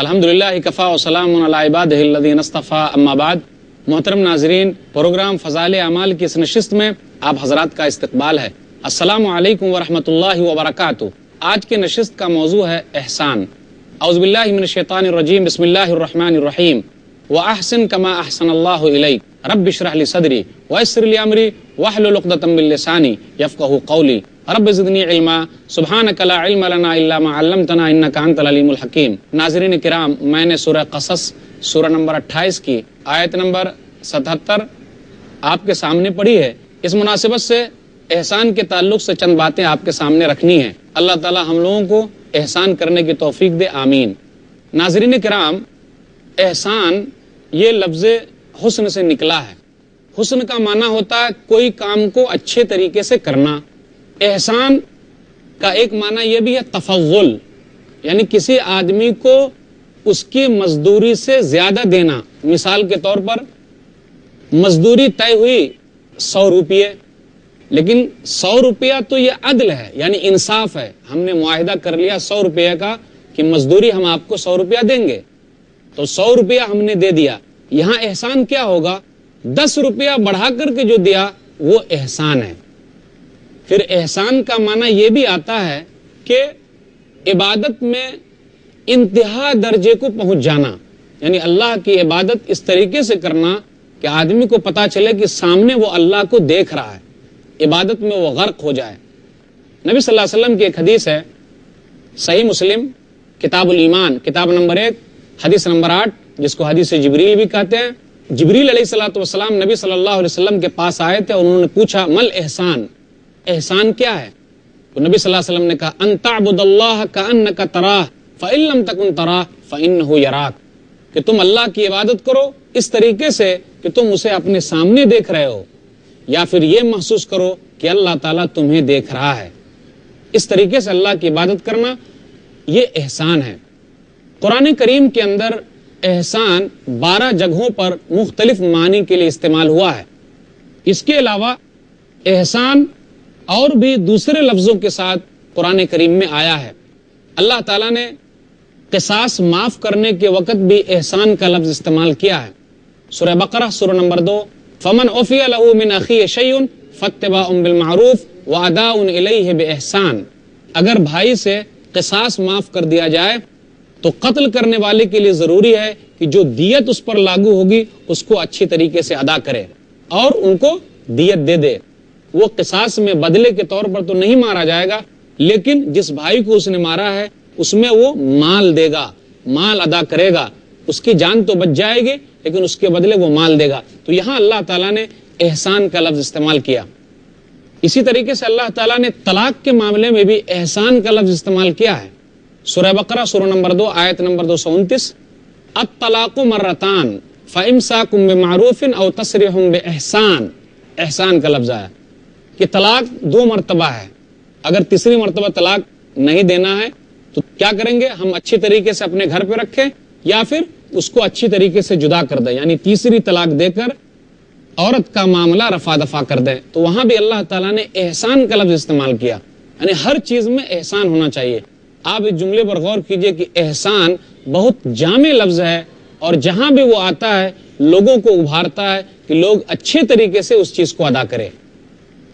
الحمدللہ کفا و سلام علی عبادہ الذین اصطفیٰ اما بعد۔ محترم ناظرین، پروگرام فضائل اعمال کی اس نشست میں آپ حضرات کا استقبال ہے۔ السلام علیکم ورحمۃ اللہ وبرکاتہ۔ آج کے نشست کا موضوع ہے احسان۔ اعوذ باللہ من الشیطان الرجیم، بسم اللہ الرحمن الرحیم۔ وَأَحْسِن كَمَا أَحْسَنَ اللَّهُ إِلَيْكَ رَبِّ اشْرَحْ لِي صَدْرِي وَيَسِّرْ لِي أَمْرِي وَاحْلُلْ عُقْدَةً مِّن لِّسَانِي يَفْقَهُوا قَوْلِي رَبِّ زِدْنِي عِلْمًا سُبْحَانَكَ لَا عِلْمَ لَنَا إِلَّا مَا عَلَّمْتَنَا إِنَّكَ أَنتَ الْعَلِيمُ الْحَكِيمُ۔ ناظرین کرام، میں نے سورہ قصص سورہ نمبر 28 کی آیت نمبر 77 آپ کے سامنے پڑھی ہے۔ اس مناسبت سے احسان کے تعلق سے چند باتیں آپ کے سامنے رکھنی ہیں۔ اللہ تعالی ہم لوگوں کو احسان کرنے کی توفیق دے، آمین۔ ناظرین کرام، احسان یہ لفظ حسن سے نکلا ہے۔ حسن کا معنی ہوتا ہے کوئی کام کو اچھے طریقے سے کرنا۔ احسان کا ایک معنی یہ بھی ہے تفضل، یعنی کسی آدمی کو اس کی مزدوری سے زیادہ دینا۔ مثال کے طور پر مزدوری طے ہوئی 100 روپیے، لیکن 100 روپیہ تو یہ عدل ہے، یعنی انصاف ہے۔ ہم نے معاہدہ کر لیا 100 روپیہ کا کہ مزدوری ہم آپ کو 100 روپیہ دیں گے، تو 100 روپیہ ہم نے دے دیا۔ یہاں احسان کیا ہوگا؟ 10 روپیہ بڑھا کر کے جو دیا وہ احسان ہے۔ پھر احسان کا معنی یہ بھی آتا ہے کہ عبادت میں انتہا درجے کو پہنچ جانا، یعنی اللہ کی عبادت اس طریقے سے کرنا کہ آدمی کو پتا چلے کہ سامنے وہ اللہ کو دیکھ رہا ہے، عبادت میں وہ غرق ہو جائے۔ نبی صلی اللہ علیہ وسلم کی ایک حدیث ہے، صحیح مسلم کتاب الایمان کتاب نمبر 1 حدیث نمبر 8، جس کو حدیث جبریل بھی کہتے ہیں۔ جبریل علیہ الصلوۃ والسلام نبی صلی اللہ علیہ وسلم کے پاس آئے تھے اور انہوں نے پوچھا مل احسان، احسان کیا ہے؟ تو نبی صلی اللہ علیہ وسلم نے کہا ان تعبد اللہ کأنک تراہ فإن لم تکن تراہ فإنہ یراک، کہ تم اللہ کی عبادت کرو اس طریقے سے کہ تم اسے اپنے سامنے دیکھ رہے ہو، یا پھر یہ محسوس کرو کہ اللہ تعالیٰ تمہیں دیکھ رہا ہے۔ اس طریقے سے اللہ کی عبادت کرنا یہ احسان ہے۔ قرآن کریم کے اندر احسان 12 جگہوں پر مختلف معنی کے لیے استعمال ہوا ہے۔ اس کے علاوہ احسان اور بھی دوسرے لفظوں کے ساتھ قرآن کریم میں آیا ہے۔ اللہ تعالیٰ نے قصاص معاف کرنے کے وقت بھی احسان کا لفظ استعمال کیا ہے۔ سورہ بقرہ سورہ نمبر 2، فمن عفی لہ من اخیہ شیء فاتباع بالمعروف واداء الیہ باحسان، اگر بھائی سے قصاص معاف کر دیا جائے تو قتل کرنے والے کے لیے ضروری ہے کہ جو دیت اس پر لاگو ہوگی اس کو اچھی طریقے سے ادا کرے اور ان کو دیت دے دے۔ وہ قصاص میں بدلے کے طور پر تو نہیں مارا جائے گا، لیکن جس بھائی کو اس نے مارا ہے اس میں وہ مال دے گا، مال ادا کرے گا۔ اس کی جان تو بچ جائے گی لیکن اس کے بدلے وہ مال دے گا۔ تو یہاں اللہ تعالیٰ نے احسان کا لفظ استعمال کیا۔ اسی طریقے سے اللہ تعالیٰ نے طلاق کے معاملے میں بھی احسان کا لفظ استعمال کیا ہے۔ سورہ بقرہ سورہ نمبر 2 آیت نمبر 229، الطلاق مرتان فامساک بمعروف او تسریح باحسان، احسان کا لفظ آیا کہ طلاق 2 مرتبہ ہے۔ اگر تیسری مرتبہ طلاق نہیں دینا ہے تو کیا کریں گے؟ ہم اچھی طریقے سے اپنے گھر پہ رکھیں یا پھر اس کو اچھی طریقے سے جدا کر دیں، یعنی تیسری طلاق دے کر عورت کا معاملہ رفع دفع کر دیں۔ تو وہاں بھی اللہ تعالیٰ نے احسان کا لفظ استعمال کیا، یعنی ہر چیز میں احسان ہونا چاہیے۔ آپ اس جملے پر غور کیجئے کہ احسان بہت جامع لفظ ہے، اور جہاں بھی وہ آتا ہے لوگوں کو ابھارتا ہے کہ لوگ اچھے طریقے سے اس چیز کو ادا کریں۔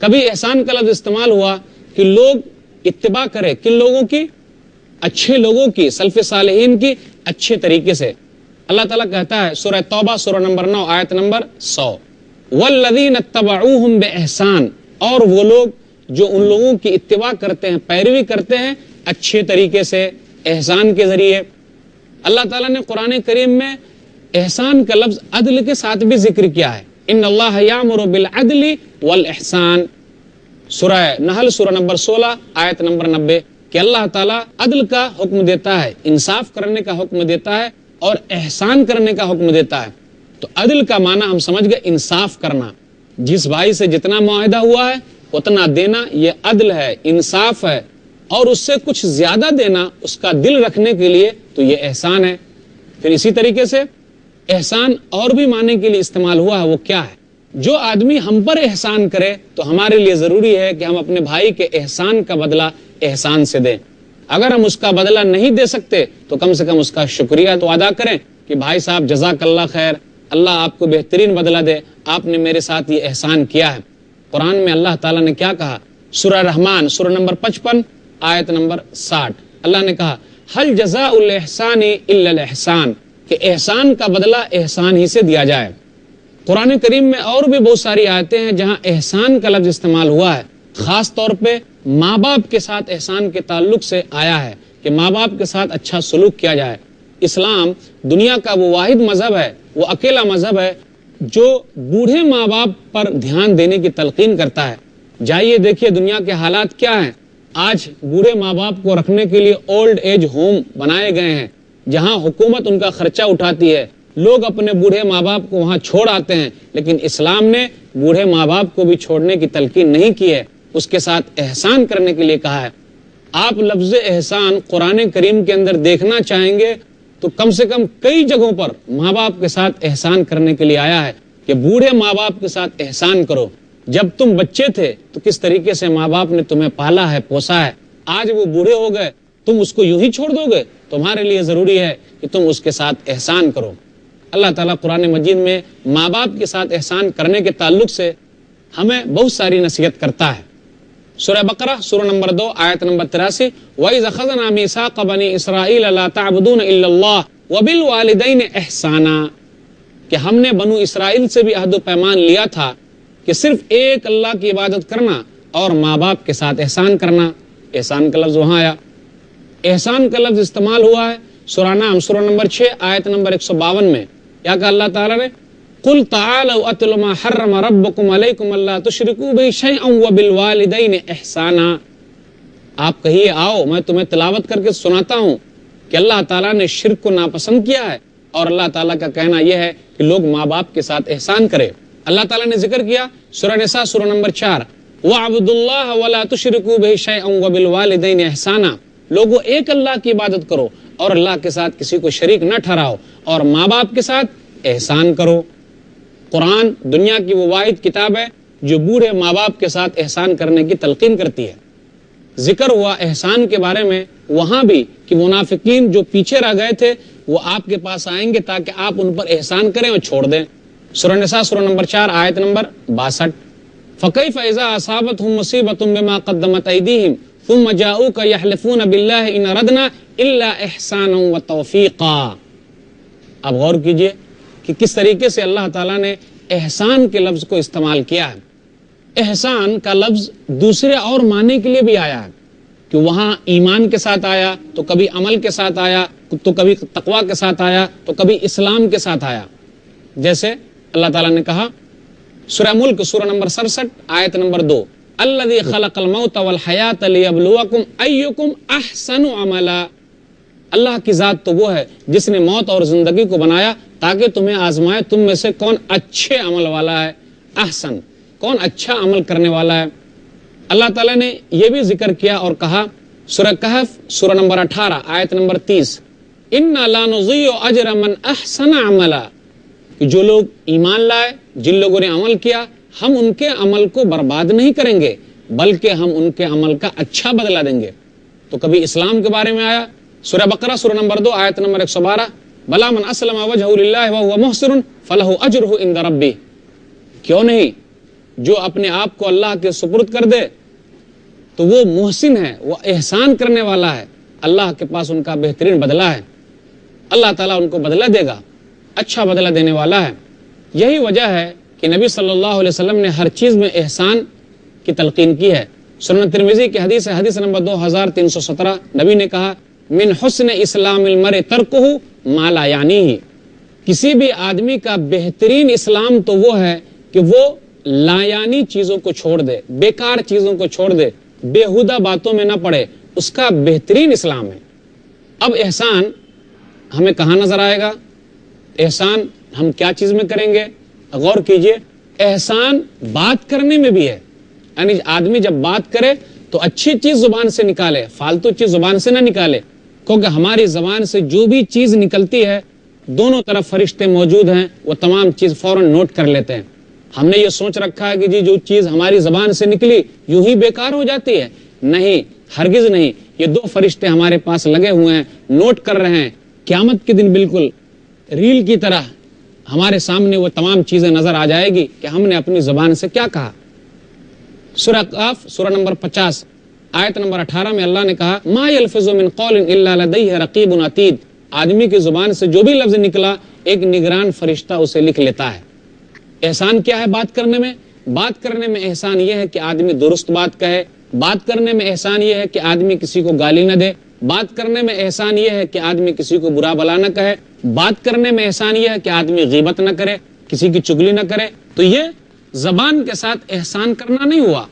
کبھی احسان کا لفظ استعمال ہوا کہ لوگ اتباع کریں، کن لوگوں کی؟ اچھے لوگوں کی، سلف صالحین کی اچھے طریقے سے۔ اللہ تعالیٰ کہتا ہے سورہ توبہ سورہ نمبر 9 آیت نمبر 100، والذین اتبعوہم باحسان، اور وہ لوگ جو ان لوگوں کی اتباع کرتے ہیں، پیروی کرتے ہیں اچھے طریقے سے، احسان کے ذریعے۔ اللہ تعالیٰ نے قرآن کریم میں احسان کا لفظ عدل کے ساتھ بھی ذکر کیا ہے، ان اللہ یامر بالعدل والاحسان، سورہ نحل سورہ نمبر 16 آیت نمبر 90، کہ اللہ تعالیٰ عدل کا حکم دیتا ہے، انصاف کرنے کا حکم دیتا ہے اور احسان کرنے کا حکم دیتا ہے۔ تو عدل کا معنی ہم سمجھ گئے انصاف کرنا، جس بھائی سے جتنا معاہدہ ہوا ہے اتنا دینا، یہ عدل ہے، انصاف ہے، اور اس سے کچھ زیادہ دینا اس کا دل رکھنے کے لیے، تو یہ احسان ہے۔ پھر اسی طریقے سے احسان اور بھی معنی کے لیے استعمال ہوا ہے، وہ کیا ہے؟ جو آدمی ہم پر احسان کرے تو ہمارے لیے ضروری ہے کہ ہم اپنے بھائی کے احسان کا بدلہ احسان سے دیں۔ اگر ہم اس کا بدلہ نہیں دے سکتے تو کم سے کم اس کا شکریہ تو ادا کریں کہ بھائی صاحب جزاک اللہ خیر، اللہ آپ کو بہترین بدلہ دے، آپ نے میرے ساتھ یہ احسان کیا ہے۔ قرآن میں اللہ تعالیٰ نے کیا کہا؟ سورہ رحمان سورہ نمبر 55 آیت نمبر 60، اللہ نے کہا حل جزاء الاحسان الا الاحسان، کہ احسان کا بدلہ احسان ہی سے دیا جائے۔ قرآن کریم میں اور بھی بہت ساری آیتیں ہیں جہاں احسان کا لفظ استعمال ہوا ہے، خاص طور پہ ماں باپ کے ساتھ احسان کے تعلق سے آیا ہے کہ ماں باپ کے ساتھ اچھا سلوک کیا جائے۔ اسلام دنیا کا وہ واحد مذہب ہے، وہ اکیلا مذہب ہے جو بوڑھے ماں باپ پر دھیان دینے کی تلقین کرتا ہے۔ جائیے دیکھیے دنیا کے حالات کیا ہیں۔ آج بوڑھے ماں باپ کو رکھنے کے لیے اولڈ ایج ہوم بنائے گئے ہیں جہاں حکومت ان کا خرچہ اٹھاتی ہے، لوگ اپنے بوڑھے ماں باپ کو وہاں چھوڑ آتے ہیں، لیکن اسلام نے بوڑھے ماں باپ کو بھی چھوڑنے کی تلقین نہیں کی ہے، اس کے ساتھ احسان کرنے کے لیے کہا ہے۔ آپ لفظ احسان قرآن کریم کے اندر دیکھنا چاہیں گے تو کم سے کم کئی جگہوں پر ماں باپ کے ساتھ احسان کرنے کے لیے آیا ہے کہ بوڑھے ماں باپ کے ساتھ احسان کرو۔ جب تم بچے تھے تو کس طریقے سے ماں باپ نے تمہیں پالا ہے، پوسا ہے، آج وہ بوڑھے ہو گئے، تم اس کو یوں ہی چھوڑ دو گے؟ تمہارے لیے ضروری ہے کہ تم اس کے ساتھ احسان کرو۔ اللہ تعالیٰ قرآن مجید میں ماں باپ کے ساتھ احسان کرنے کے تعلق سے ہمیں بہت ساری نصیحت کرتا ہے۔ سورہ بقرہ سورہ نمبر 2 آیت نمبر 83، وَإِذْ أَخَذْنَا مِيثَاقَ بَنِي إِسْرَائِيلَ لَا تَعْبُدُونَ إِلَّا اللَّهَ وَبِالْوَالِدَيْنِ إِحْسَانًا، کہ ہم نے بنو اسرائیل سے بھی عہد و پیمان لیا تھا کہ صرف ایک اللہ کی عبادت کرنا اور ماں باپ کے ساتھ احسان کرنا۔ احسان کا لفظ وہاں آیا، احسان کا لفظ استعمال ہوا ہے سورہ نام سورہ نمبر 6 آیت نمبر 152 میں۔ کیا کہا اللہ تعالیٰ نے؟ قُلْ تَعَالَوْا أَتْلُ مَا حَرَّمَ رَبُّكُمْ عَلَيْكُمْ أَلَّا تُشْرِكُوا بِهِ شَيْئًا وَبِالْوَالِدَيْنِ إِحْسَانًا، آپ کہیے آؤ میں تمہیں تلاوت کر کے سناتا ہوں کہ اللہ تعالیٰ نے شرک کو ناپسند کیا ہے، اور اللہ تعالیٰ کا کہنا یہ ہے کہ لوگ ماں باپ کے ساتھ احسان کرے۔ اللہ تعالیٰ نے ذکر کیا سورہ نساء سورہ نمبر 4، وَاعْبُدُوا اللَّهَ وَلَا تُشْرِكُوا بِهِ شَيْئًا وَبِالْوَالِدَيْنِ إِحْسَانًا، لوگوں ایک اللہ کی عبادت کرو اور اللہ کے ساتھ کسی کو شریک نہ ٹھہراؤ، اور ماں باپ کے ساتھ احسان کرو۔ قرآن دنیا کی وہ واحد کتاب ہے جو بوڑھے ماں باپ کے ساتھ احسان کرنے کی تلقین کرتی ہے۔ ذکر ہوا احسان کے بارے میں وہاں بھی کہ منافقین جو پیچھے رہ گئے تھے وہ آپ کے پاس آئیں گے تاکہ آپ ان پر احسان کریں اور چھوڑ دیں۔ سورہ نساء سورہ نمبر 4 آیت نمبر 62، فَكَيْفَ إِذَا أَصَابَتْهُم مُّصِيبَةٌ بِمَا قَدَّمَتْ أَيْدِيهِمْ ثُمَّ جَاءُوكَ يَحْلِفُونَ بِاللَّهِ إِنْ أَرَدْنَا إِلَّا إِحْسَانًا وَتَوْفِيقًا۔ اب غور کیجئے کہ کس طریقے سے اللہ تعالیٰ نے احسان کے لفظ کو استعمال کیا ہے۔ احسان کا لفظ دوسرے اور معنی کے لیے بھی آیا ہے کہ وہاں ایمان کے ساتھ آیا تو کبھی عمل کے ساتھ آیا تو کبھی تقویٰ کے ساتھ آیا تو کبھی اسلام کے ساتھ آیا۔ جیسے اللہ تعالیٰ نے کہا سورہ ملک سورہ نمبر 67 آیت نمبر 2، الذی خلق الموت والحیات لیبلوکم ایکم احسن عملا، اللہ کی ذات تو وہ ہے جس نے موت اور زندگی کو بنایا تاکہ تمہیں آزمائے تم میں سے کون اچھے عمل والا ہے، احسن، کون اچھا عمل کرنے والا ہے۔ اللہ تعالیٰ نے یہ بھی ذکر کیا اور کہا سورہ کہف سورہ نمبر 18 آیت نمبر 30، اِنَّا لَا نُضِيعُ أَجْرَ مَنْ أَحْسَنَ عَمَلًا، کہ جو لوگ ایمان لائے، جن لوگوں نے عمل کیا، ہم ان کے عمل کو برباد نہیں کریں گے بلکہ ہم ان کے عمل کا اچھا بدلہ دیں گے۔ تو کبھی اسلام کے بارے میں آیا سورہ بقرہ سورہ نمبر 2 آیت نمبر 112، بلا من اسلم وجہہ للہ وہو محسن فلہ اجرہ عند ربہ، کیوں نہیں، جو اپنے آپ کو اللہ کے سپرد کر دے تو وہ محسن ہے، وہ احسان کرنے والا ہے، اللہ کے پاس ان کا بہترین بدلہ ہے، اللہ تعالیٰ ان کو بدلہ دے گا، اچھا بدلہ دینے والا ہے۔ یہی وجہ ہے کہ نبی صلی اللہ علیہ وسلم نے ہر چیز میں احسان کی تلقین کی ہے۔ سنن ترمذی کی حدیث ہے، حدیث نمبر 2317، نبی نے کہا من حسن اسلام المرء ترکہ ما لا یعنیہ، کسی بھی آدمی کا بہترین اسلام تو وہ ہے کہ وہ لایانی چیزوں کو چھوڑ دے، بیکار چیزوں کو چھوڑ دے، بےہودہ باتوں میں نہ پڑے، اس کا بہترین اسلام ہے۔ اب احسان ہمیں کہاں نظر آئے گا؟ احسان ہم کیا چیز میں کریں گے؟ غور کیجئے، احسان بات کرنے میں بھی ہے، یعنی آدمی جب بات کرے تو اچھی چیز زبان سے نکالے، فالتو چیز زبان سے نہ نکالے، کیونکہ ہماری زبان سے جو بھی چیز نکلتی ہے دونوں طرف فرشتے موجود ہیں، وہ تمام چیز فوراً نوٹ کر لیتے ہیں۔ ہم نے یہ سوچ رکھا ہے کہ جی جو چیز ہماری زبان سے نکلی یوں ہی بیکار ہو جاتی ہے، نہیں، ہرگز نہیں. یہ دو فرشتے ہمارے پاس لگے ہوئے ہیں, نوٹ کر رہے ہیں. قیامت کے دن بالکل ریل کی طرح ہمارے سامنے وہ تمام چیزیں نظر آ جائے گی کہ ہم نے اپنی زبان سے کیا کہا. سورہ قاف سورہ نمبر 50 آیت نمبر 18 میں اللہ نے کہا ما یلفظ من قول الا لدیہ رقیب عتید. آدمی کی زبان سے جو بھی لفظ نکلا ایک نگران فرشتہ اسے لکھ لیتا ہے. احسان کیا ہے بات کرنے میں؟ بات کرنے میں احسان یہ ہے کہ آدمی درست بات کہے. بات کرنے میں احسان یہ ہے کہ آدمی کسی کو گالی نہ دے. بات کرنے میں احسان یہ ہے کہ آدمی کسی کو برا بلا نہ کہے. بات کرنے میں احسان یہ ہے کہ آدمی غیبت نہ کرے, کسی کی چگلی نہ کرے. تو یہ زبان کے ساتھ احسان کرنا نہیں ہوا.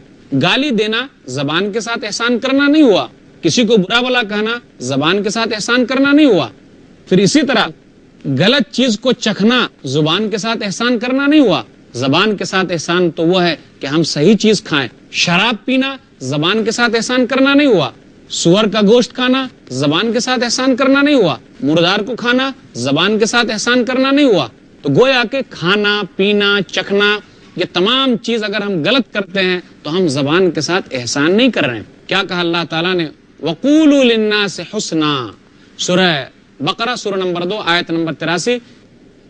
گالی دینا زبان کے ساتھ احسان کرنا نہیں ہوا. کسی کو برا بلا کہنا زبان کے ساتھ احسان کرنا نہیں ہوا. پھر اسی طرح غلط چیز کو چکھنا زبان کے ساتھ احسان کرنا نہیں ہوا. زبان کے ساتھ احسان تو وہ ہے کہ ہم صحیح چیز کھائیں. شراب پینا زبان کے ساتھ احسان کرنا نہیں ہوا. سور کا گوشت کھانا زبان کے ساتھ احسان کرنا نہیں ہوا. مردار کو کھانا زبان کے ساتھ احسان کرنا نہیں ہوا. تو گویا کہ کھانا پینا چکھنا یہ تمام چیز اگر ہم غلط کرتے ہیں تو ہم زبان کے ساتھ احسان نہیں کر رہے ہیں. کیا کہا اللہ تعالیٰ نے؟ وَقُولُوا لِلنَّاسِ حُسْنًا. سورہ بقرہ سورہ نمبر 2 آیت نمبر 83.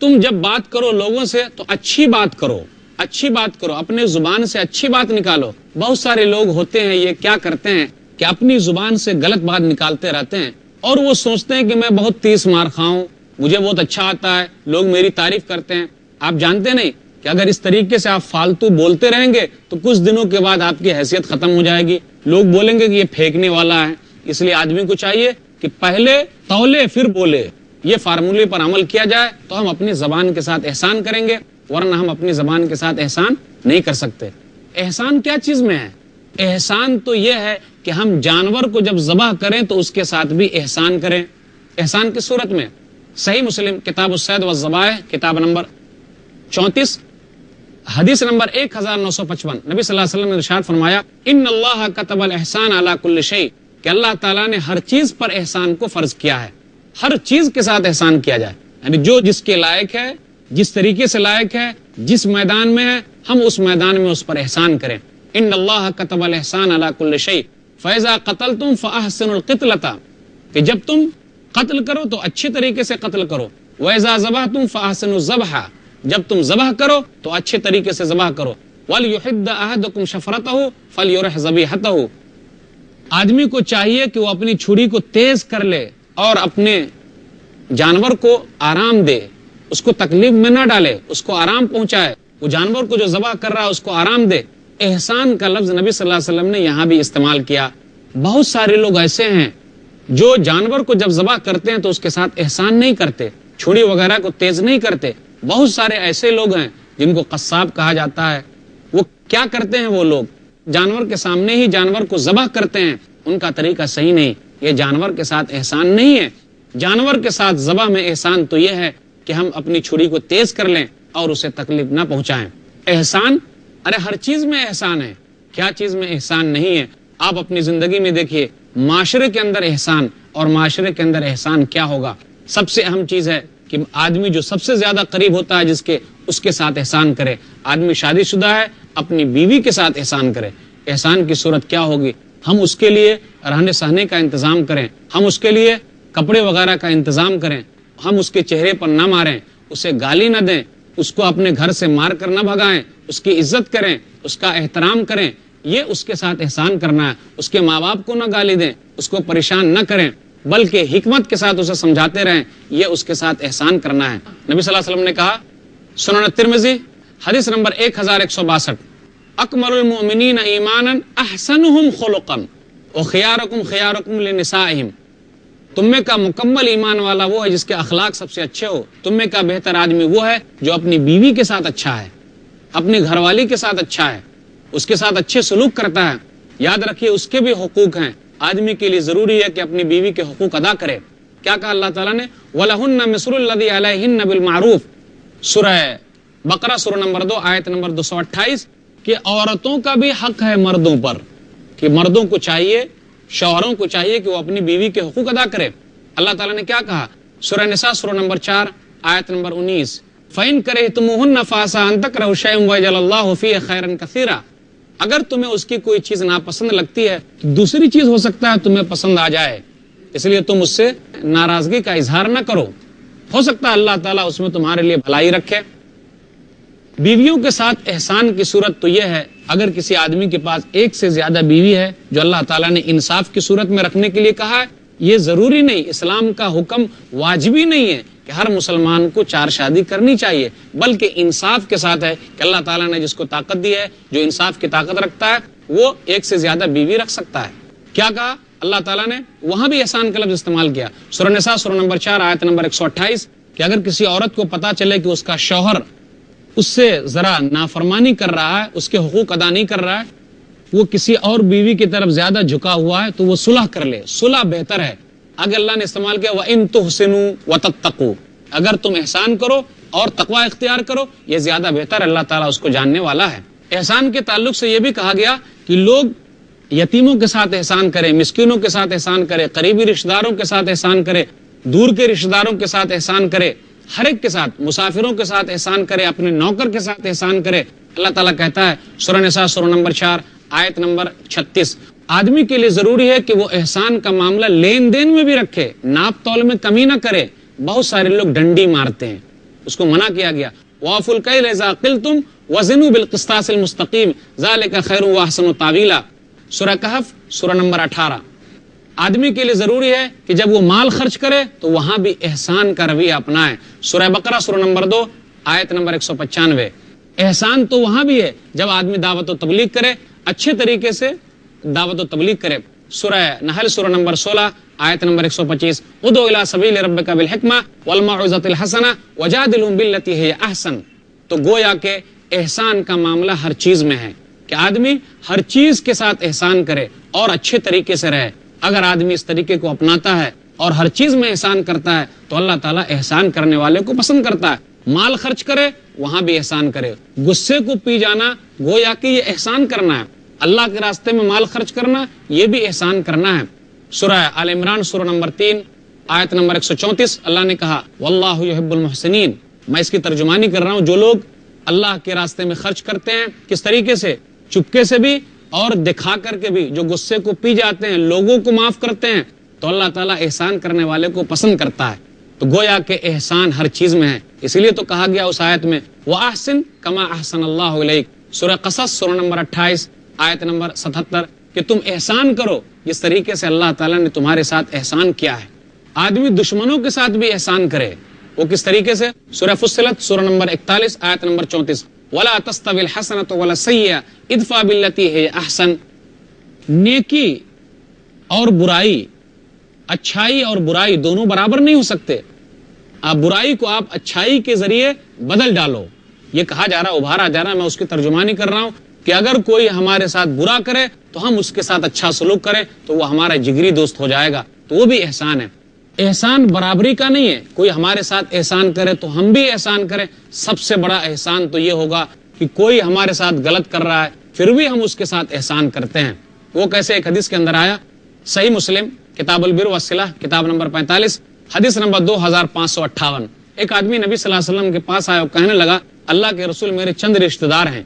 تم جب بات کرو لوگوں سے تو اچھی بات کرو, اچھی بات کرو, اپنے زبان سے اچھی بات نکالو. بہت سارے لوگ ہوتے ہیں یہ کیا کرتے ہیں کہ اپنی زبان سے غلط بات نکالتے رہتے ہیں اور وہ سوچتے ہیں کہ میں بہت 30 مار کھاؤں, مجھے بہت اچھا آتا ہے, لوگ میری تعریف کرتے ہیں. آپ جانتے نہیں کہ اگر اس طریقے سے آپ فالتو بولتے رہیں گے تو کچھ دنوں کے بعد آپ کی حیثیت ختم ہو جائے گی. لوگ بولیں گے کہ یہ پھینکنے والا ہے. اس لیے آدمی کو چاہیے کہ پہلے تولے پھر بولے. یہ فارمولے پر عمل کیا جائے تو ہم اپنی زبان کے ساتھ احسان کریں گے, ورنہ ہم اپنی زبان کے ساتھ احسان نہیں کر سکتے. احسان کیا چیز میں ہے؟ احسان تو یہ ہے کہ ہم جانور کو جب ذبح کریں تو اس کے ساتھ بھی احسان کریں. احسان کی صورت میں صحیح مسلم کتاب الصید والذبائح کتاب نمبر 34 حدیث نمبر 1955 نبی صلی اللہ علیہ وسلم نے ارشاد فرمایا ان اللہ کتب الاحسان علی کل شیء, کہ اللہ تعالیٰ نے ہر چیز پر احسان کو فرض کیا ہے. ہر چیز کے ساتھ احسان کیا جائے, یعنی جو جس کے لائق ہے, جس طریقے سے لائق ہے, جس میدان میں ہے, ہم اس میدان میں اس پر احسان کریں. ان اللہ کتب الاحسان علی کل شیء فاذا قتلتم فاحسنوا القتلۃ, کہ جب تم قتل کرو تو اچھے طریقے سے قتل کرو. واذا ذبحتم فاحسنوا الذبح, جب تم ذبح کرو تو اچھے طریقے سے ذبح کرو. وَلْيُحِدَّ أَحَدُكُمْ شَفْرَتَهُ فَلْيُرِحْ ذَبِيحَتَهُ, آدمی کو چاہیے کہ وہ اپنی چھری کو تیز کر لے اور اپنے جانور کو آرام دے, اس کو تکلیف میں نہ ڈالے, اس کو آرام پہنچائے. وہ جانور کو جو ذبح کر رہا ہے اس کو آرام دے. احسان کا لفظ نبی صلی اللہ علیہ وسلم نے یہاں بھی استعمال کیا. بہت سارے لوگ ایسے ہیں جو جانور کو جب ذبح کرتے ہیں تو اس کے ساتھ احسان نہیں کرتے, چھری وغیرہ کو تیز نہیں کرتے. بہت سارے ایسے لوگ ہیں جن کو قصاب کہا جاتا ہے. وہ کیا کرتے ہیں؟ وہ لوگ جانور کے سامنے ہی جانور کو ذبح کرتے ہیں. ان کا طریقہ صحیح نہیں. یہ جانور کے ساتھ احسان نہیں ہے. جانور کے ساتھ ذبح میں احسان تو یہ ہے کہ ہم اپنی چھری کو تیز کر لیں اور اسے تکلیف نہ پہنچائیں. احسان, ارے ہر چیز میں احسان ہے, کیا چیز میں احسان نہیں ہے؟ آپ اپنی زندگی میں دیکھیے, معاشرے کے اندر احسان, اور معاشرے کے اندر احسان کیا ہوگا؟ سب سے اہم چیز ہے کہ آدمی جو سب سے زیادہ قریب ہوتا ہے جس کے, اس کے ساتھ احسان کرے. آدمی شادی شدہ ہے, اپنی بیوی کے ساتھ احسان کرے. احسان کی صورت کیا ہوگی؟ ہم اس کے لیے رہنے سہنے کا انتظام کریں, ہم اس کے لیے کپڑے وغیرہ کا انتظام کریں, ہم اس کے چہرے پر نہ ماریں, اسے گالی نہ دیں, اس کو اپنے گھر سے مار کر نہ بھگائیں, اس کی عزت کریں, اس کا احترام کریں. یہ اس کے ساتھ احسان کرنا ہے. اس کے ماں باپ کو نہ گالی دیں, اس کو پریشان نہ کریں, بلکہ حکمت کے ساتھ اسے سمجھاتے رہیں. یہ اس کے ساتھ احسان کرنا ہے. نبی صلی اللہ علیہ وسلم نے کہا, سنن ترمذی حدیث نمبر 1162, اکمل المؤمنین ایمانا احسنهم خلقا وخیارکم خیارکم لنسائہم, تم میں کا مکمل ایمان والا وہ ہے جس کے اخلاق سب سے اچھے ہو. تم میں کا بہتر آدمی وہ ہے جو اپنی بیوی کے ساتھ اچھا ہے, اپنی گھر والی کے ساتھ اچھا ہے, اس کے ساتھ اچھے سلوک کرتا ہے. یاد رکھیے اس کے بھی حقوق ہیں. آدمی کے لیے ضروری ہے کہ اپنی بیوی کے حقوق ادا کرے. کیا کہا اللہ تعالیٰ نے؟ وَلَهُنَّ مِثْلُ الَّذِي عَلَيْهِنَّ بِالْمَعْرُوفِ, سورہ بقرہ سورہ نمبر 2 آیت نمبر 228, کہ عورتوں کا بھی حق ہے مردوں پر, کہ مردوں کو چاہیے, شوہروں کو چاہیے کہ وہ اپنی بیوی کے حقوق ادا کرے. اللہ تعالیٰ نے کیا کہا؟ سورہ نساء سورہ نمبر 4 آیت نمبر 19, فَإِن كَرِهْتُمُوهُنَّ فَعَسَىٰ أَن تَكْرَهُوا شَيْئًا وَيَجْعَلَ اللَّهُ فِيهِ خَيْرًا كَثِيرًا, اگر تمہیں اس کی کوئی چیز ناپسند لگتی ہے تو دوسری چیز ہو سکتا ہے تمہیں پسند آ جائے، اس لیے تم اس سے ناراضگی کا اظہار نہ کرو، ہو سکتا ہے اللہ تعالیٰ اس میں تمہارے لیے بھلائی رکھے۔ بیویوں کے ساتھ احسان کی صورت تو یہ ہے، اگر کسی آدمی کے پاس ایک سے زیادہ بیوی ہے جو اللہ تعالیٰ نے انصاف کی صورت میں رکھنے کے لیے کہا ہے، یہ ضروری نہیں، اسلام کا حکم واجبی نہیں ہے کہ ہر مسلمان کو 4 شادی کرنی چاہیے، بلکہ انصاف کے ساتھ ہے کہ اللہ تعالیٰ نے جس کو طاقت دی ہے، جو انصاف کی طاقت رکھتا ہے، وہ ایک سے زیادہ بیوی رکھ سکتا ہے۔ کیا کہا اللہ تعالیٰ نے؟ وہاں بھی احسان کا لفظ استعمال کیا۔ سورہ نساء سورہ نمبر 4 آیت نمبر 128 کہ اگر کسی عورت کو پتا چلے کہ اس کا شوہر اس سے ذرا نافرمانی کر رہا ہے، اس کے حقوق ادا نہیں کر رہا ہے، وہ کسی اور بیوی کی طرف زیادہ جھکا ہوا ہے، تو وہ صلح کر لے، صلح بہتر ہے۔ اگر اللہ نے استعمال کیا وَإِن تُحْسِنُوا وَتَتَّقُوا، اگر تم احسان کرو اور تقوی اختیار کرو، یہ زیادہ بہتر، اللہ تعالیٰ اس کو جاننے والا ہے۔ احسان کے تعلق سے یہ بھی کہا گیا کہ لوگ یتیموں کے ساتھ احسان کریں، مسکینوں کے ساتھ احسان کریں، قریبی رشتہ داروں کے ساتھ احسان کریں، دور کے رشتہ داروں کے ساتھ احسان کرے، ہر ایک کے ساتھ، مسافروں کے ساتھ احسان کرے، اپنے نوکر کے ساتھ احسان کرے۔ اللہ تعالیٰ کہتا ہے سورہ نساء سورہ نمبر 4 آیت نمبر 36، آدمی کے لیے ضروری ہے کہ وہ احسان کا معاملہ لین دین میں بھی رکھے، ناپ تول میں کمی نہ کرے۔ بہت سارے لوگ ڈنڈی مارتے ہیں، اس کو منع کیا گیا، وَأَوْفُوا الْكَيْلَ إِذَا قِلْتُمْ وَزِنُوا بِالْقِسْطَاسِ الْمُسْتَقِيمِ ذَلِكَ خَيْرٌ وَأَحْسَنُ تَأْوِيلًا، سورہ کہف سورہ نمبر 18۔ آدمی کے لیے ضروری ہے کہ جب وہ مال خرچ کرے تو وہاں بھی احسان کا رویہ اپنائے۔ سورہ بقرہ سورہ نمبر 2 آیت نمبر 195۔ احسان تو وہاں بھی ہے جب آدمی دعوت و تبلیغ کرے، اچھے طریقے سے دعوت و تبلیغ کرے۔ سورہ نحل سورہ نمبر 16 آیت نمبر 125، ادعو الی سبیل ربک بالحکمہ والموعظۃ الحسنہ وجادلہم باللتی ہی احسن۔ تو گویا کہ احسان کا معاملہ ہر چیز میں ہے کہ آدمی ہر چیز کے ساتھ احسان کرے اور اچھے طریقے سے رہے۔ اگر آدمی اس طریقے کو اپناتا ہے اور ہر چیز میں احسان کرتا ہے تو اللہ تعالیٰ احسان کرنے والے کو پسند کرتا ہے۔ مال خرچ کرے وہاں بھی احسان کرے، غصے کو پی جانا گویا کہ یہ احسان کرنا ہے، اللہ کے راستے میں مال خرچ کرنا یہ بھی احسان کرنا ہے۔ سورہ آل عمران سورہ نمبر 3 آیت نمبر 134 اللہ نے کہا واللہ یحب المحسنین۔ میں اس کی ترجمانی کر رہا ہوں، جو لوگ اللہ کے راستے میں خرچ کرتے ہیں کس طریقے سے، چپکے سے بھی اور دکھا کر کے بھی، جو غصے کو پی جاتے ہیں، لوگوں کو معاف کرتے ہیں، تو اللہ تعالیٰ احسان کرنے والے کو پسند کرتا ہے۔ تو گویا کہ احسان ہر چیز میں ہے، اسی لیے تو کہا گیا اس آیت میں وَأَحْسِن كَمَا أَحْسَنَ اللَّهُ إِلَيْكَ، سورہ قصص سورہ نمبر 28 آیت نمبر 77 کہ تم احسان کرو جس طریقے سے اللہ تعالیٰ نے تمہارے ساتھ احسان کیا ہے۔ آدمی دشمنوں کے ساتھ بھی احسان کرے، وہ کس طریقے سے؟ سورہ فصلت سورہ نمبر 41 آیت نمبر 34، وَلَا تَسْتَوِي الْحَسَنَةُ وَلَا السَّيِّئَةُ اِدْفَعْ بِالَّتِي هِیَ أَحْسَنُ۔ نیکی اور برائی، اچھائی اور برائی دونوں برابر نہیں ہو سکتے۔ آپ برائی کو آپ اچھائی کے ذریعے بدل ڈالو، یہ کہا جا رہا، ابھارا جا رہا، میں اس کی ترجمانی کر رہا ہوں کہ اگر کوئی ہمارے ساتھ برا کرے تو ہم اس کے ساتھ اچھا سلوک کریں تو وہ ہمارا جگری دوست ہو جائے گا، تو وہ بھی احسان ہے۔ احسان برابری کا نہیں ہے، کوئی ہمارے ساتھ احسان کرے تو ہم بھی احسان کریں۔ سب سے بڑا احسان تو یہ ہوگا کہ کوئی ہمارے ساتھ غلط کر رہا ہے پھر بھی ہم اس کے ساتھ احسان کرتے ہیں۔ وہ کیسے؟ ایک حدیث کے اندر آیا، صحیح مسلم کتاب البر والصلہ کتاب نمبر 45 حدیث نمبر 2558، ایک آدمی نبی صلی اللہ علیہ وسلم کے پاس آیا اور کہنے لگا اللہ کے رسول میرے چند رشتہ دار ہیں،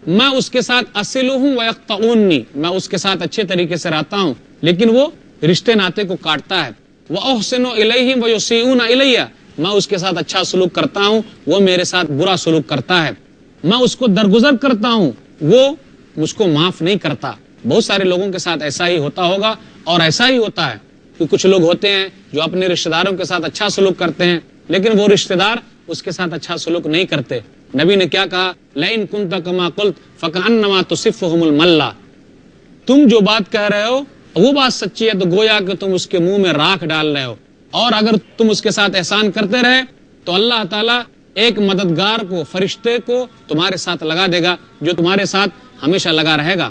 میں اس کے ساتھ اصلہم ویقطعونی، میں اس کے ساتھ اچھے طریقے سے رہتا ہوں لیکن وہ رشتے ناطے کو کاٹتا ہے، واحسن الیہم ویسیئون الی، میں اس کے ساتھ اچھا سلوک کرتا ہوں وہ میرے ساتھ برا سلوک کرتا ہے، میں اس کو درگزر کرتا ہوں وہ مجھ کو معاف نہیں کرتا۔ بہت سارے لوگوں کے ساتھ ایسا ہی ہوتا ہوگا اور ایسا ہی ہوتا ہے کہ کچھ لوگ ہوتے ہیں جو اپنے رشتہ داروں کے ساتھ اچھا سلوک کرتے ہیں لیکن وہ رشتہ دار اس کے ساتھ اچھا سلوک نہیں کرتے۔ نبی نے کیا کہا؟ لئن کنت کما قلت فکأنما تصفهم الملہ، تم جو بات کہہ رہے ہو وہ بات سچی ہے تو گویا کہ تم اس کے منہ میں راکھ ڈال رہے ہو، اور اگر تم اس کے ساتھ احسان کرتے رہے تو اللہ تعالیٰ ایک مددگار کو، فرشتے کو تمہارے ساتھ لگا دے گا جو تمہارے ساتھ ہمیشہ لگا رہے گا۔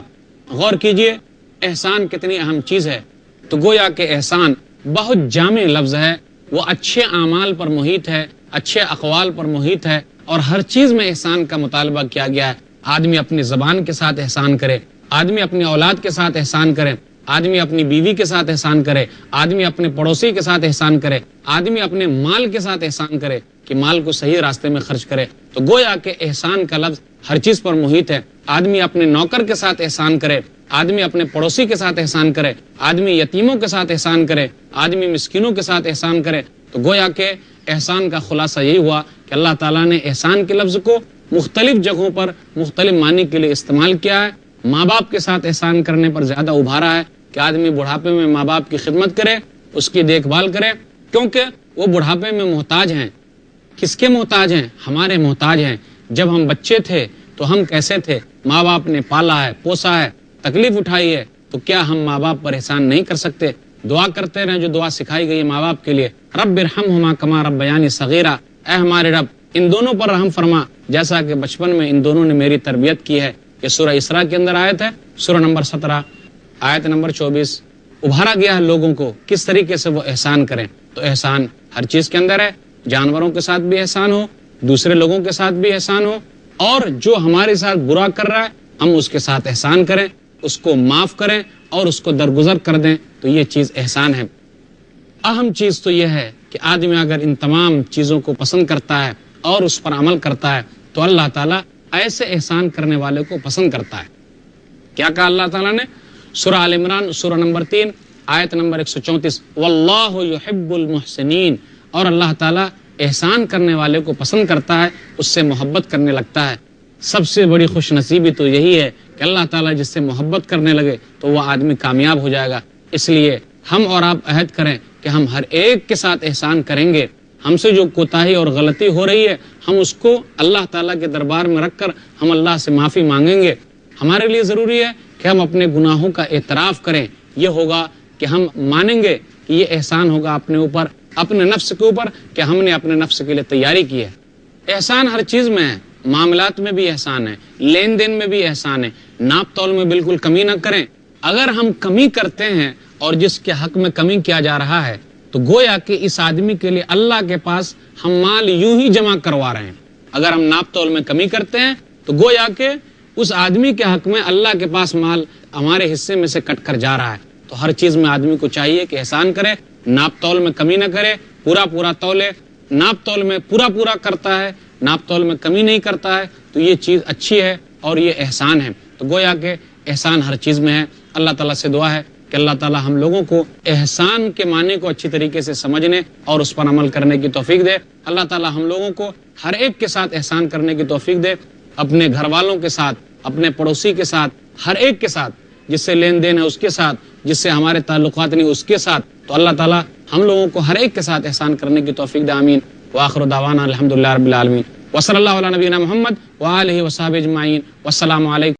غور کیجئے احسان کتنی اہم چیز ہے۔ تو گویا کہ احسان بہت جامع لفظ ہے، وہ اچھے اعمال پر محیط ہے، اچھے اقوال پر محیط ہے، اور ہر چیز میں احسان کا مطالبہ کیا گیا ہے۔ آدمی اپنی زبان کے ساتھ احسان کرے، آدمی اپنی اولاد کے ساتھ احسان کرے، آدمی اپنی بیوی کے ساتھ احسان کرے، آدمی اپنے پڑوسی کے ساتھ احسان کرے، آدمی اپنے مال کے ساتھ احسان کرے کہ مال کو صحیح راستے میں خرچ کرے۔ تو گویا کہ احسان کا لفظ ہر چیز پر محیط ہے۔ آدمی اپنے نوکر کے ساتھ احسان کرے، آدمی اپنے پڑوسی کے ساتھ احسان کرے، آدمی یتیموں کے ساتھ احسان کرے، آدمی مسکینوں کے ساتھ احسان کرے، تو گویا کہ احسان کا خلاصہ یہی ہوا کہ اللہ تعالیٰ نے احسان کے لفظ کو مختلف جگہوں پر مختلف معنی کے لیے استعمال کیا ہے۔ ماں باپ کے ساتھ احسان کرنے پر زیادہ ابھارا ہے کہ آدمی بڑھاپے میں ماں باپ کی خدمت کرے، اس کی دیکھ بھال کرے، کیونکہ وہ بڑھاپے میں محتاج ہیں۔ کس کے محتاج ہیں؟ ہمارے محتاج ہیں۔ جب ہم بچے تھے تو ہم کیسے تھے؟ ماں باپ نے پالا ہے، پوسا ہے، تکلیف اٹھائی ہے، تو کیا ہم ماں باپ پر احسان نہیں کر سکتے؟ دعا کرتے رہیں جو دعا سکھائی گئی ہے ماں باپ کے لیے، رب ارحمہما کما ربیانی صغیرہ، اے ہمارے رب ان دونوں پر رحم فرما جیسا کہ بچپن میں ان دونوں نے میری تربیت کی ہے۔ یہ سورہ اسراء کے اندر آیت ہے، سورہ نمبر 17 آیت نمبر 24۔ ابھارا گیا ہے لوگوں کو کس طریقے سے وہ احسان کریں۔ تو احسان ہر چیز کے اندر ہے، جانوروں کے ساتھ بھی احسان ہو، دوسرے لوگوں کے ساتھ بھی احسان ہو، اور جو ہمارے ساتھ برا کر رہا ہے ہم اس کے ساتھ احسان کریں، اس کو معاف کریں اور اس کو درگزر کر دیں، تو یہ چیز احسان ہے۔ اہم چیز تو یہ ہے کہ آدمی اگر ان تمام چیزوں کو پسند کرتا ہے اور اس پر عمل کرتا ہے تو اللہ تعالیٰ ایسے احسان کرنے والے کو پسند کرتا ہے۔ کیا کہا اللہ تعالیٰ نے؟ سورہ آل عمران سورہ نمبر 3 آیت نمبر 134، واللہ یحب المحسنین، اور اللہ تعالیٰ احسان کرنے والے کو پسند کرتا ہے، اس سے محبت کرنے لگتا ہے۔ سب سے بڑی خوش نصیبی تو یہی ہے کہ اللہ تعالیٰ جس سے محبت کرنے لگے تو وہ آدمی کامیاب ہو جائے گا۔ اس لیے ہم اور آپ عہد کریں کہ ہم ہر ایک کے ساتھ احسان کریں گے۔ ہم سے جو کوتاہی اور غلطی ہو رہی ہے ہم اس کو اللہ تعالیٰ کے دربار میں رکھ کر ہم اللہ سے معافی مانگیں گے۔ ہمارے لیے ضروری ہے کہ ہم اپنے گناہوں کا اعتراف کریں۔ یہ ہوگا کہ ہم مانیں گے کہ یہ احسان ہوگا اپنے اوپر، اپنے نفس کے اوپر، کہ ہم نے اپنے نفس کے لیے تیاری کی ہے۔ احسان ہر چیز میں ہے، معاملات میں بھی احسان ہے، لین دین میں بھی احسان ہے۔ ناپ تول میں بالکل کمی نہ کریں۔ اگر ہم کمی کرتے ہیں اور جس کے حق میں کمی کیا جا رہا ہے تو گویا کہ اس آدمی کے لیے اللہ کے پاس ہم مال یوں ہی جمع کروا رہے ہیں۔ اگر ہم ناپ تول میں کمی کرتے ہیں تو گویا کہ اس آدمی کے حق میں اللہ کے پاس مال ہمارے حصے میں سے کٹ کر جا رہا ہے۔ تو ہر چیز میں آدمی کو چاہیے کہ احسان کرے، ناپ تول میں کمی نہ کرے، پورا پورا تولے۔ ناپ تول میں پورا پورا کرتا ہے، ناپ تول میں کمی نہیں کرتا ہے، تو یہ چیز اچھی ہے اور یہ احسان ہے۔ تو گویا کہ احسان ہر چیز میں ہے۔ اللہ تعالیٰ سے دعا ہے کہ اللہ تعالیٰ ہم لوگوں کو احسان کے معنی کو اچھی طریقے سے سمجھنے اور اس پر عمل کرنے کی توفیق دے۔ اللہ تعالیٰ ہم لوگوں کو ہر ایک کے ساتھ احسان کرنے کی توفیق دے، اپنے گھر والوں کے ساتھ، اپنے پڑوسی کے ساتھ، ہر ایک کے ساتھ، جس سے لین دین ہے اس کے ساتھ، جس سے ہمارے تعلقات نہیں اس کے ساتھ۔ تو اللہ تعالیٰ ہم لوگوں کو ہر ایک کے ساتھ احسان کرنے کی توفیق دے، آمین۔ وآخر دعوانا الحمدللہ رب العالمین، وصلی اللہ علی نبینا محمد وآلہ وصحبہ اجمعین، والسلام علیکم۔